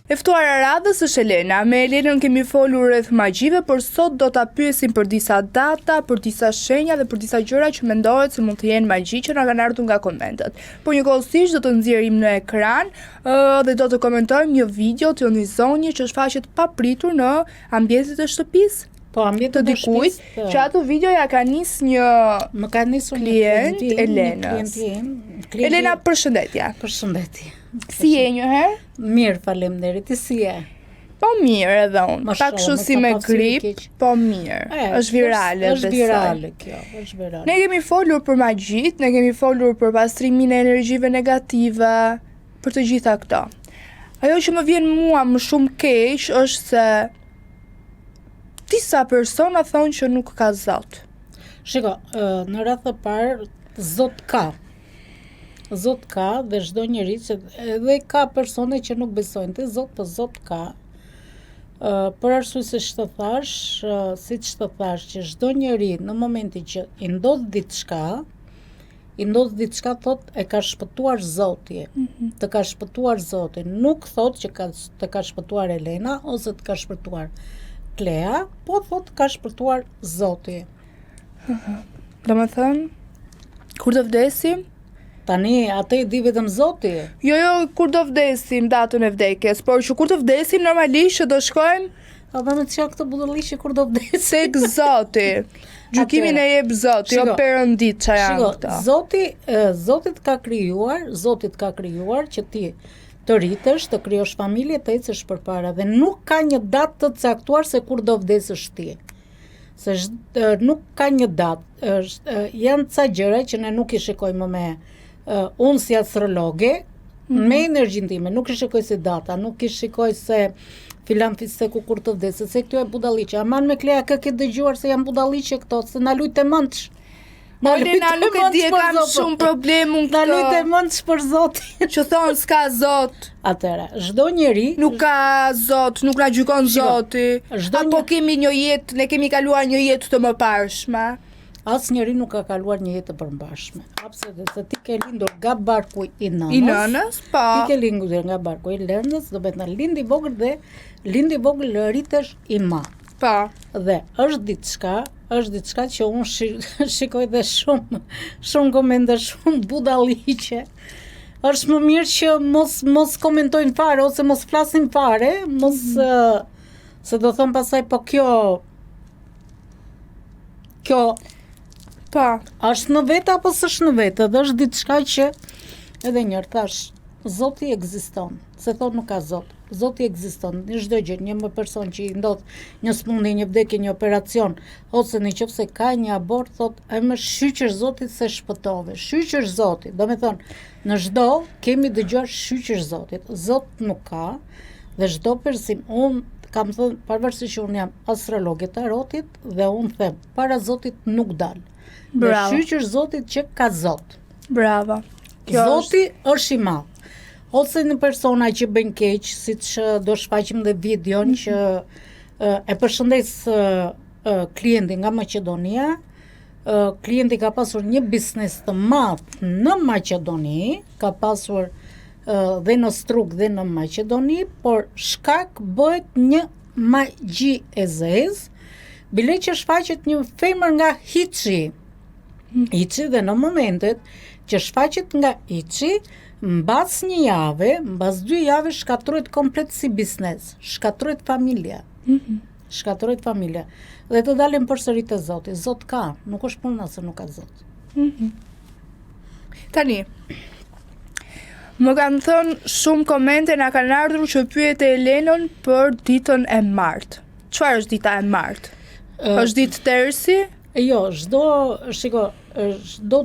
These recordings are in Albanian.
E ftuara radhës është Elena. Me Elenën kemi folur rreth magjive, por sot do ta pyesim për disa data, për disa shenja dhe për disa gjëra që mendohet se mund të jenë magji që na kanë ardhur nga komentet. Por njëkohësisht do të nxjerrim në ekran dhe do të komentojmë një video të një zonje që shfaqet papritur në ambientet e shtëpisë. Po, ambientet të dikujt, që ato video ja ka nis një më ka nisur klient Elenës. Elena, përshëndetje. Përshëndetje. Si je një herë? Mirë, faleminderit. Si je? Po mirë edhe unë. Pak kështu si me grip, po mirë. Është virale. Është virale kjo, është virale. Ne kemi folur për magjit, ne kemi folur për pastrimin e energjive negative, për të gjitha këto. Ajo që më vjen mua më shumë keq është se disa persona thonë që nuk ka Zot. Shiko, në radhë të parë, Zot ka. Zot ka dhe çdo njeri që edhe ka persone që nuk besojnë te Zot, po Zot ka. Për arsye se ç'të thash, siç të thash që çdo njeri në momentin që i ndodh diçka thot e ka shpëtuar Zoti. Të ka shpëtuar Zoti, nuk thot që të ka shpëtuar Elena ose të ka shpëtuar Klea, po thot ka shpëtuar Zoti. Domethënë, kur të vdesim, tani atë i di vetëm Zoti. Jo, kur do vdesim, datën e vdekjes, por që kur të vdesim normalisht që do shkojmë edhe me çka këtë budalliqe kur do vdesim tek Zoti. Gjykimin e jep Zoti, jo Perëndit çfarë janë këto. Zoti të ka krijuar që ti të rritesh, të krijosh familje, të ecësh përpara dhe nuk ka një datë të caktuar se kur do vdesësh ti. Se nuk ka një datë, janë ca gjëra që ne nuk i shikojmë me unë si astrologe, me energjinë time, nuk i shikoj se data, nuk i shikoj se filan fiseku kur të vdesë, se këtu e budalliqe. Aman me Klea kë ke dëgjuar se janë budalliqe këto, se na lut e mëndsh. Na nuk e di, kam shumë problem unë këto. Na lut e mëndsh për Zotin. Që thonë s'ka Zot. Atëra, çdo njeri nuk ka Zot, nuk na gjykon Zoti. Apo kemi një jetë, ne kemi kaluar një jetë të mëparshme. Asnjëri nuk ka kaluar një jetë të përmbashme. Absolutisht, se ti ke lindur nga barku i nënës. I nënës, po. Ti ke lindur nga barku i nënës, do të thotë lindi vogël rritesh i madh. Po. Dhe është diçka që unë shikoj dhe shumë komente, shumë budalliqe. Është më mirë që mos komentojnë fare ose mos flasin fare, se do thon pasaj po kjo pa, është në vetë apo s'është në vetë, dhe është diçka që edhe njërë thash, Zoti ekziston, se thot nuk ka Zot. Zoti ekziston, në çdo gjë, një person që i ndodh një smundje, një vdekje, një operacion, ose nëse ka një abort, thot, më shqyqësh Zotit se shpëtove. Shqyqësh Zotit, do me thonë, në çdo kemi dëgjuar shqyqësh Zotit. Zot nuk ka, dhe çdo person, unë kam thënë, pavarësisht që unë jam astrologe tarotit, dhe unë them, para Zotit nuk dal. Bravo. Dhe shqyqësh Zotit që ka Zot. Bravo. Zoti është i madh. Ose në persona që bëjnë keq, siç do shfaqim dhe videon që e përshëndes klientin nga Maqedonia. Klienti ka pasur një biznes të madh në Maqedoni, ka pasur dhe në Strug dhe në Maqedoni, por shkak bëhet një magji e zezë, bile që shfaqet një femër nga hiçi. Hiçi, dhe në momentet që shfaqet nga hiçi, mbas një jave, mbas 2 jave shkatërrohet komplet si biznes, shkatërrohet familja. Shkatërrohet familja. Dhe të dalim përsëri te Zoti. Zot ka, nuk është puna se nuk ka Zot. Tani, më kanë thënë shumë komente, na kanë ardhur që pyet Elenën për ditën e martë. Çfarë është dita e martë? Është ditë tërsi? Jo, çdo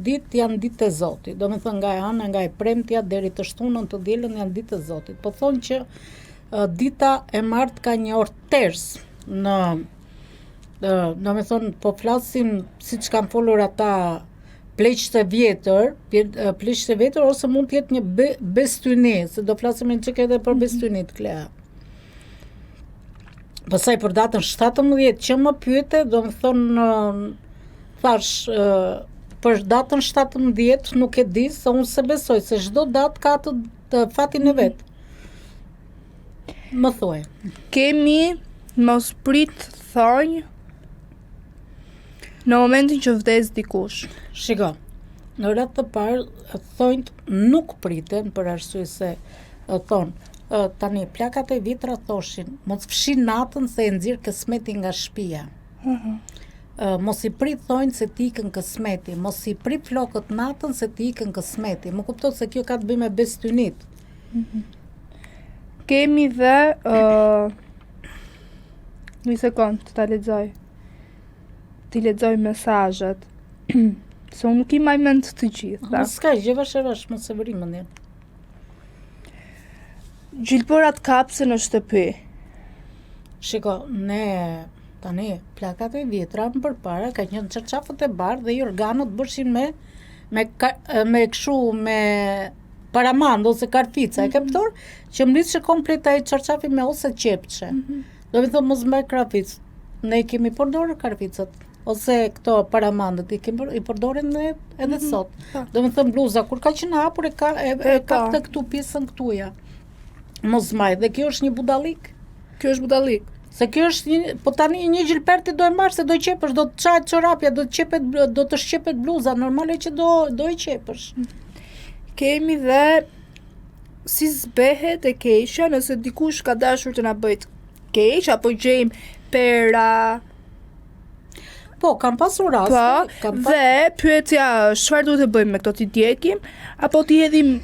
ditë janë ditë e Zotit. Do me thënë nga e hëna, nga e premtja deri të shtunën të dielën janë ditë e Zotit. Po thonë që dita e martë ka një orë ters do me thonë, po flasim siç kanë folur ata pleqët e vjetër, ose mund të jetë një bestyni, se do flasim në çka edhe për bestynit, Klea. Pastaj për datën 17 që më pyete, do më thonë, thash, për datën 17 nuk e di, se unë se besoj, se çdo datë ka të fatin e vetë. Më thuaj. Kemi mos prit thonj në momentin që vdes dikush. Shiko, në rat të parë thonjt nuk priten për arsye se thonë tani plakat e vitra thoshin mos fshin natën se e nxirr kësmetin nga shtëpia. Mos i prit thonjt se ti ikën kësmeti, mos i prit flokët natën se ti ikën kësmeti. Më kupton se kjo ka të bëjë me bestynit. Kemi dhe një sekond ta lexoj. Ti lexoj mesazhet. Se unë nuk i maj mend të gjitha. S'ka gjë, vash mos e vëri mendjen. Gjilpërat kapse në shtëpi. Shiko, ne tani plakat e vjetra më përpara ka qenë çarçafët e bardhë dhe i organët bëshin me kështu me paramand ose karfica, e ke përdor që mbrishe komplet ai çarçafi me ose qepçe. Do të thonë mos mbaj karfic. Ne kemi përdorur karficat ose këto paramandet i përdorin ne edhe sot. Do të thonë bluza kur ka qenë hapur e ka këtë këtu pjesën këtuja. Mos mbaj, dhe kjo është një budallik. Kjo është budallik. Se kjo është po tani një gjilper ti do e marrë se do i qepësh, do të çajt çorapja, do të shqepet bluza, normale që do i qepësh. Kemi dhe si zbehet e keqja nëse dikush ka dashur të na bëjt keq apo gjejmë pera. Po, kam pasur raste. Po, dhe pyetja është çfarë duhet të bëjmë me këto, ti djekim apo ti hedhim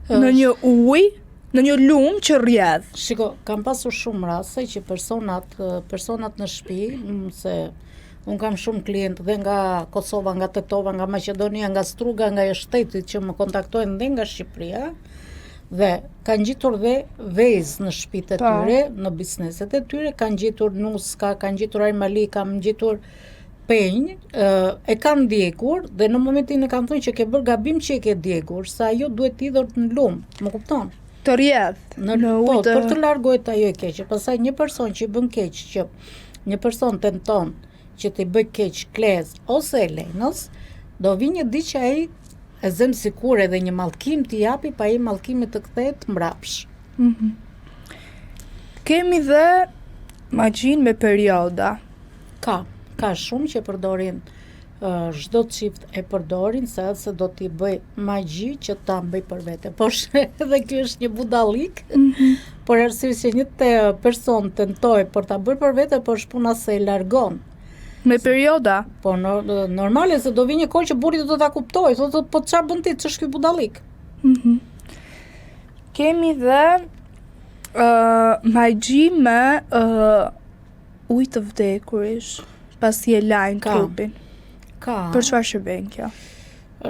në një ujë, në një lumë që rrjedh. Shiko, kam pasur shumë raste që personat në shtëpi, se unë kam shumë klientë dhe nga Kosova, nga Tetova, nga Maqedonia, nga Struga, nga shtetit që më kontaktojnë dhe nga Shqipëria, dhe kanë gjetur dhe vezë në shtëpitë e tyre, në bizneset e tyre, kanë gjetur nuska, kanë gjetur armali, kanë gjetur penjë, e kanë djegur dhe në momentin e kanë thonë që ke bërë gabim që e ke djegur, sa ajo duhet idhur në lumë, më kupton? Të rrjedh. Po, për të largohet ajo e keqe. Pastaj një person që i bën keq, që një person tenton që t'i bëj keq Kles ose Elenës, do vi një ditë që ai e zëm sikur edhe një mallkim t'i japi, pa ai mallkimi të kthehet mbrapsh. Kemi dhe magjin me perioda. Ka shumë që përdorin, çdo çift e përdorin se do t'i bëj magji që ta bëj për vete. Por edhe kjo është një budallik. Por arsye se një person tentoi për ta bërë për vete, por është puna se e largon. Me perioda? Po normale se do vi një kohë që burri do ta kuptoj, thotë po çfarë bën ti, ç'është ky budallik? Kemi dhe magji me ujë të vdekurish, pasi e lajnë trupin. Për çfarë shërben kjo?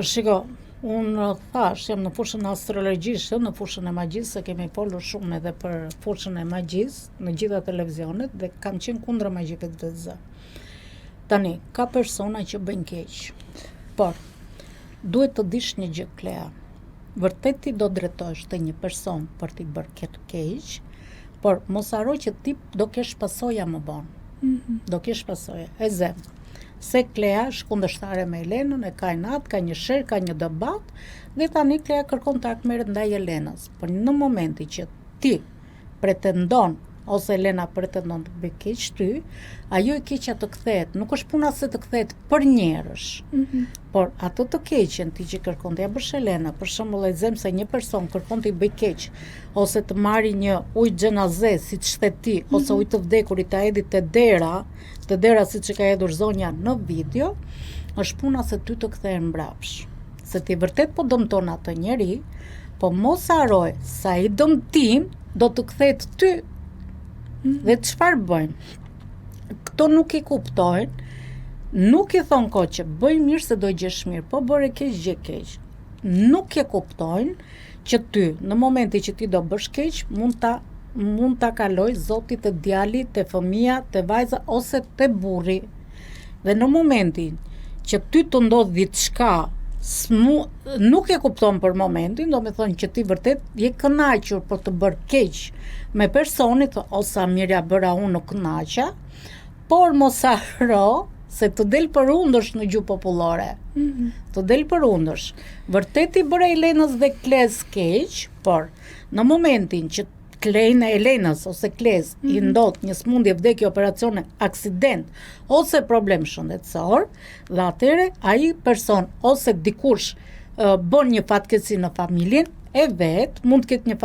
Shiko, unë thash, jam në fushën astrologjisë, në fushën e magjisë, se kemi folur shumë edhe për fushën e magjisë në gjitha televizionet dhe kam qenë kundër magjive të zë. Tani, ka persona që bëjnë keq, por duhet të dish një gjë, Klea. Vërtet ti do drejtohesh te një person për t'i bërë këtë keq, por mos haro që ti do kesh pasoja më vonë. Do kesh pasoja, e zem. Se Klea është kundërshtare me Elenën, e ka natë, ka një sherr, ka një debat, dhe tani Klea kërkon të merret ndaj Elenës. Por në momenti që ti pretendon, ose Elena pretendon të bëj keq ty, ajo e keqja të kthehet. Nuk është puna se të kthehet për njerësh, por ato të keqen ti që kërkon të ja bësh Elena, për shembull e zem se një person kërkon të i bëj keq, ose të marri një ujë xhenaze, siç the ti, ose ujë të vdekurit ta hedhë te dera siç e ka hedhur zonja në video, është puna se ty të kthehen mbrapsh. Se ti vërtet po dëmton atë njeri, po mos haroj sa i dëmtim do të kthehet ty. Dhe çfarë bëjmë? Këto nuk i kuptojnë, nuk i thonë ko që bëj mirë se do gjesh mirë, po bëre keq gjë keq. Nuk e kuptojnë që ty, në momenti që ti do bësh keq, mund ta kaloj Zoti te djali, te fëmia, te vajza ose te burri. Dhe në momentin që ty të ndodh diçka, nuk e kupton për momentin, do me thonë që ti vërtet je kënaqur për të bërë keq me personit, ose mirja bëra unë në kënaqa, por mos haro se të del për undësh në gjuhë popullore. Të del për undësh. Vërtet i bëre Elenës dhe Kles keq, por në momentin që klejnë e Elenës ose Kles I ndodh një smundje, vdekje, operacione, aksident ose problem shëndetësor, dhe atëre ai person ose dikush bën një fatkeqësi në familjen e vet, mund të ketë një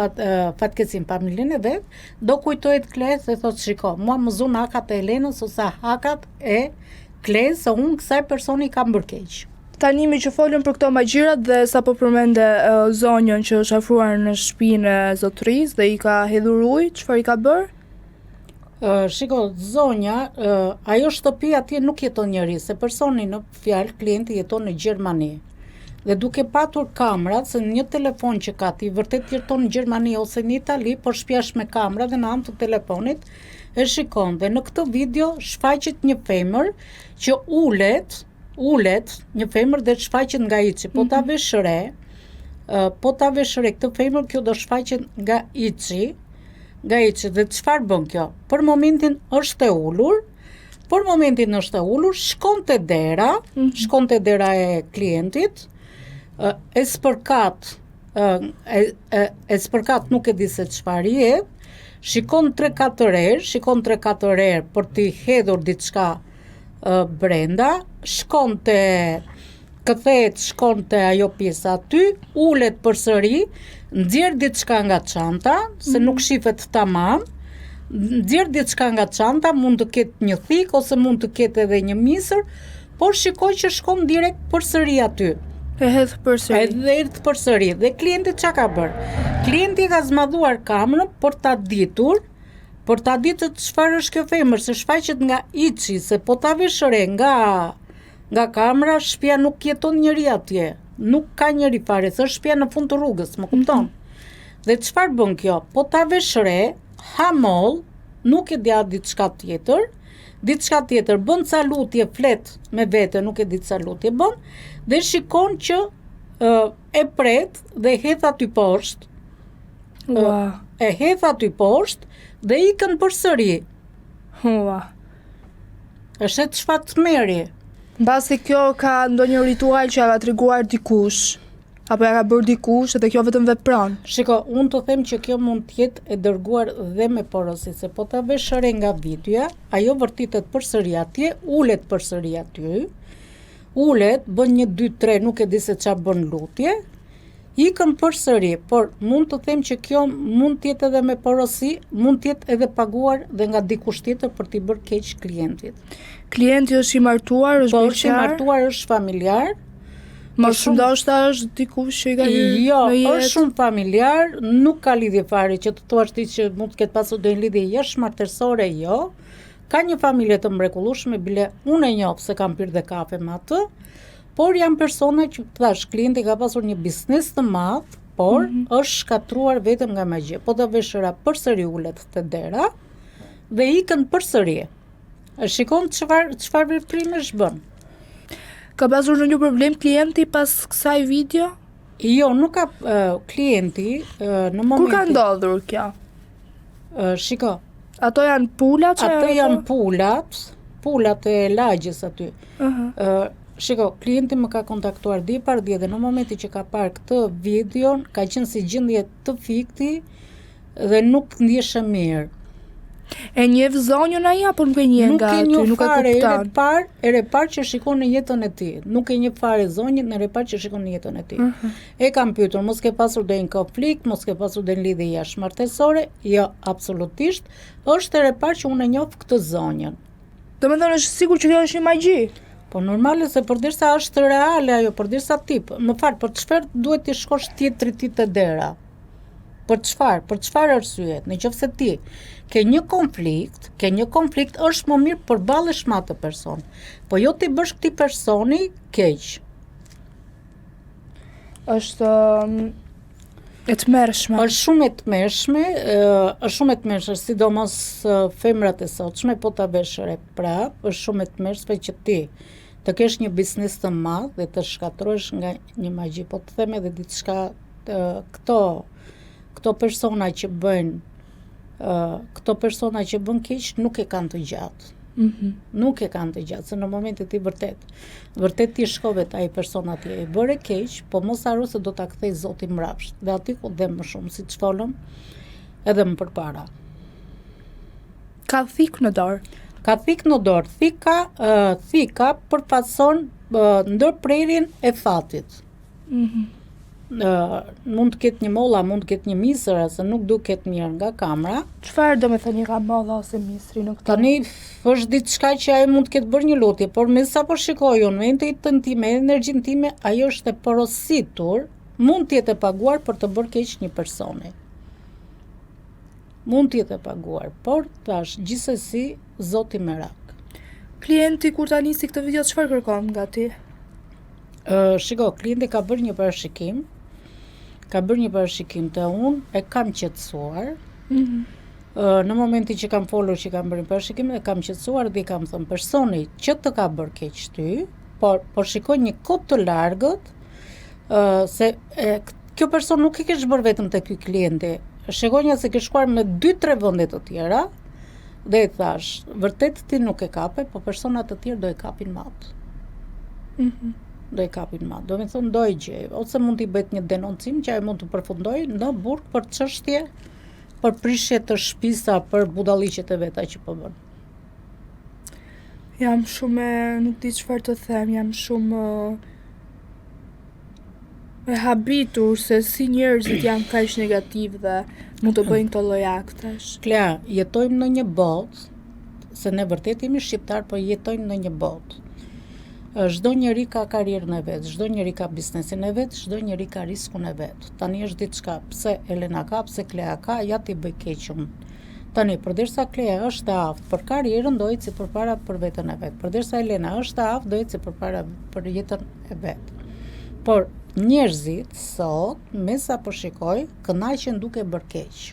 fatkeqësi në familjen e vet, do kujtohet Kles dhe thotë shiko, mua më zun hakat e Elenës ose hakat e Kles, se unë kësaj personi kam bërë keq. Tani me që folën për këto magjirat dhe sa po përmende zonjën që është afruar në shtëpinë e zotërisë dhe I ka hedhur ujë, çfarë I ka bërë? Shiko, zonja, ajo shtëpi atje nuk jeton njëri, se personi në fjalë klienti jeton në Gjermani. Dhe duke patur kamrat, se një telefon që ka ti vërtet jeton në Gjermani ose në Itali, por shpjesh me kamera dhe në anë të telefonit e shikon. Dhe në këtë video shfaqet një femër që ulet një femër dhe shfaqet nga Içi, po ta vesh re, këtë femër kjo do shfaqet nga Içi, dhe çfarë bën kjo? Për momentin është e ulur, shkon te dera e klientit, e spërkat nuk e di se çfarë jep, shikon 3-4 herë për t'i hedhur diçka brenda, shkon te ajo pjesa aty, ulet përsëri, nxjerr diçka nga çanta, se nuk shifet tamam, nxjerr diçka nga çanta, mund të ketë një thik ose mund të ketë edhe një misër, por shikoj që shkon direkt përsëri aty. E hedh përsëri. Dhe klienti çka ka bërë? Klienti ka zmadhuar kamerën për ta ditur çfarë është kjo femër, se shfaqet nga Içi, se po ta vesh re nga kamera, shtëpia nuk jeton njëri atje. Nuk ka njëri fare, se është shtëpia në fund të rrugës, më kupton? Dhe çfarë bën kjo? Po ta vesh re, hamoll, nuk e dia diçka tjetër, bën ca lutje, flet me vete, nuk e di ca lutje bën, dhe shikon që e pret dhe hedh aty poshtë. E hedh aty poshtë dhe ikën përsëri. Është çfarë të merri. Mbasi kjo ka ndonjë ritual që ja ka treguar dikush, apo ja ka bërë dikush edhe kjo vetëm vepron. Shiko, unë të them që kjo mund të jetë e dërguar dhe me porosi, se po ta vesh re nga videoja, ajo vërtitet përsëri atje, ulet përsëri aty, bën 1, 2, 3, nuk e di se çfarë bën lutje, ikën përsëri, por mund të them që kjo mund të jetë edhe me porosi, mund të jetë edhe paguar dhe nga dikush tjetër për t'i bërë keq klientit. Klienti është I martuar, është beqar? Po, është I martuar, është familjar. Më shumë ndoshta është dikush që I ka hyrë në jetë? Jo, është shumë familjar, nuk ka lidhje fare që të thuash ti që mund të ketë pasur ndonjë lidhje jashtëmartësore, jo. Ka një familje të mrekullueshme, bile unë e njoh se kam pirë dhe kafe me atë. Por janë persona që thash, klienti ka pasur një biznes të madh, por është shkatruar vetëm nga magjia. Po ta veshëra përsëri ulet te dera dhe ikën përsëri. E shikon çfarë veprimesh bën. Ka pasur ndonjë problem klienti pas kësaj video? Jo, nuk ka klienti në momentin. Kur ka ndodhur kjo? Shiko. Ato janë pulat që ato janë pulat e lagjes aty. Shiko, klienti më ka kontaktuar dje dhe në momentin që ka parë këtë video, ka qenë si gjendje të fikti dhe nuk ndjeshe mirë. E njeh zonjën ai apo nuk e njeh nga aty, nuk e kupton. Ere parë që shikon në jetën e tij. Nuk e njeh fare zonjën, ere parë që shikon në jetën e tij. E kam pyetur, mos ke pasur ndonjë konflikt, mos ke pasur ndonjë lidhje jashtëmartësore? Jo, absolutisht. Është ere parë që unë e njoh këtë zonjën. Domethënë është sigurt që kjo është një magji. Po normale se përderisa është reale ajo, përderisa tip. Më fal, për çfarë duhet të shkosh tjetrit ti te dera? Për çfarë arsye? Nëse ti ke një konflikt, është më mirë përballesh me atë person. Po jo ti bësh këtij personi keq. Është e tmerrshme. Është shumë e tmerrshme, sidomos femrat e sotshme, po ta vesh re prap, është shumë e tmerrshme që ti të kesh një biznes të madh dhe të shkatrohesh nga një magji. Po të them edhe diçka, këto persona që bën keq nuk e kanë të gjatë. Nuk e kanë të gjatë, se në momentin ti vërtet ti shkove te ai person atje, e bëre keq, po mos harro se do ta kthej Zoti mbrapsht. Dhe aty ku dhe më shumë, siç folëm, edhe më përpara. Ka thik në dorë. Ka thik në dorë, thika përfason ndërprerjen e fatit. Mund të ketë një molla, mund të ketë një misër, se nuk duket mirë nga kamera. Çfarë do me thënë ka molla ose misri në këtë? Tani është diçka që ajo mund të ketë bërë një lutje, por me sa po shikoj unë, me intuitën time, energjinë time, ajo është e porositur, mund të jetë e paguar për të bërë keq një personi. Mund të jetë e paguar, por tash gjithsesi Zoti merak. Klienti kur ta nisi këtë video çfarë kërkon nga ti? Shiko, klienti ka bërë një parashikim të unë e kam qetësuar. Në momentin që kam folur që kam bërë një parashikim e kam qetësuar dhe kam thënë personi që të ka bërë keq ty, por shikoj një kohë të largët, se kjo person nuk e kesh bërë vetëm te ky klienti. Shikoj se ke shkuar me 2-3 vende të tjera dhe i thash, vërtet ti nuk e kape, po personat të tjerë do e kapin mat. Do e kapin mat. Do me thonë do e gjej, ose mund t'i bëjt një denoncim që ajo mund të përfundoj në burg për çështje, për prishje të shtëpisa, për budalliqet e veta që po bën. Jam shumë nuk di çfarë të them, jam shumë e habitur se si njerëzit janë kaq negativ dhe mund të bëjnë këto lloj aktesh. Klea, jetojmë në një botë, se ne vërtet jemi shqiptar, po jetojmë në një botë. Çdo njeri ka karrierën e vet, çdo njeri ka biznesin e vet, çdo njeri ka riskun e vet. Tani është diçka, pse Elena ka, pse Klea ka, ja ti bëj keq unë. Tani, përderisa Klea është e aftë për karrierën, do eci përpara për veten e vet. Përderisa Elena është e aftë, do eci përpara për jetën e vet. Por njerëzit sot, me sa po shikoj, kënaqen duke bërë keq.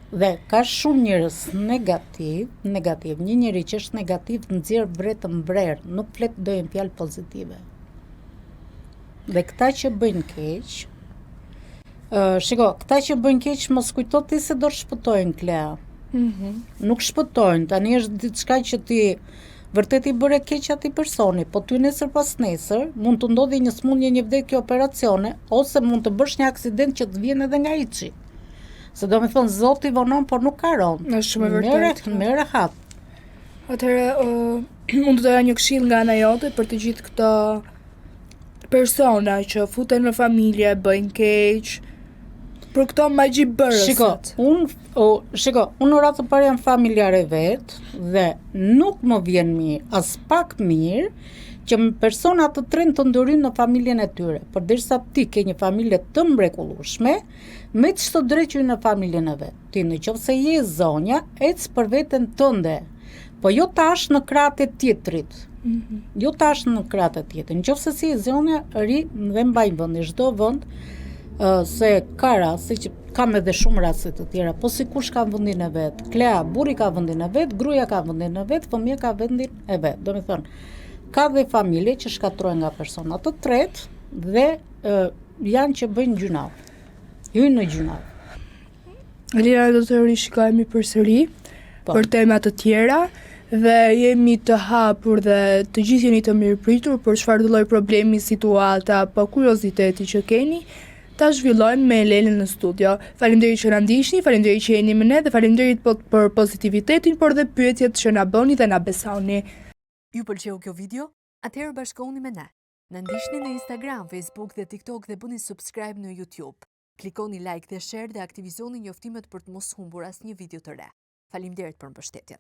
Dhe ka shumë njerëz negativ, një njeri që është negativ nxjerr bretë mbrerë, nuk flet dojnë fjalë pozitive. Dhe këta që bëjnë keq, këta që bëjnë keq mos kujto ti se do shpëtojnë, Klea. Nuk shpëtojnë, tani është diçka që ti vërtet i bëre keq atij personi, po ty nesër pas nesër mund të ndodhi një smundje, një vdekje, operacione, ose mund të bësh një aksident që të vjen edhe nga hiçi. Se do me thonë Zoti vonon, por nuk ka ronë. Është shumë e vërtetë. Me rehat. Atëherë, mund të doja një këshill nga ana jote për të gjithë këto persona që futen në familje, bëjnë keq, për këto magjibërësat. Unë në ratë të parë jam familjare vetë dhe nuk më vjen mirë, as pak mirë, që personat të trenë të ndërynë në familjen e tyre, përderisa ti ke një familje të mrekullueshme, me që të dreqëj në familjen e vetë. Ti në qoftë se je zonja, ecë për veten tënde, po jo tash në kratë e tjetrit. Jo tash në kratë e tjetrit. Në qoftë se si je zonja, ri dhe mbaj vend, çdo vend, se ka raste që kam edhe shumë raste të tjera, po sikush ka vendin e vet. Klea, burri ka vendin e vet, gruaja ka vendin e vet, fëmia ka vendin e vet. Do me thonë, ka dhe familje që shkatrohen nga persona të tretë dhe janë që bëjnë gjunaf. Hyjnë në gjunaf. Lira, do të rishikojmë përsëri për tema të tjera dhe jemi të hapur dhe të gjithë jeni të mirëpritur për çfarëdo lloj problemi, situata apo kurioziteti që keni. Ta zhvillojmë me Elenën në studio. Faleminderit që na ndiqni, faleminderit që jeni me ne dhe faleminderit për pozitivitetin, por dhe pyetjet që na bëni dhe na besoni. Ju pëlqeu kjo video? Atëherë bashkohuni me ne. Na ndiqni në Instagram, Facebook dhe TikTok dhe bëni subscribe në YouTube. Klikoni like dhe share dhe aktivizoni njoftimet për të mos humbur asnjë video të re. Faleminderit për mbështetjen.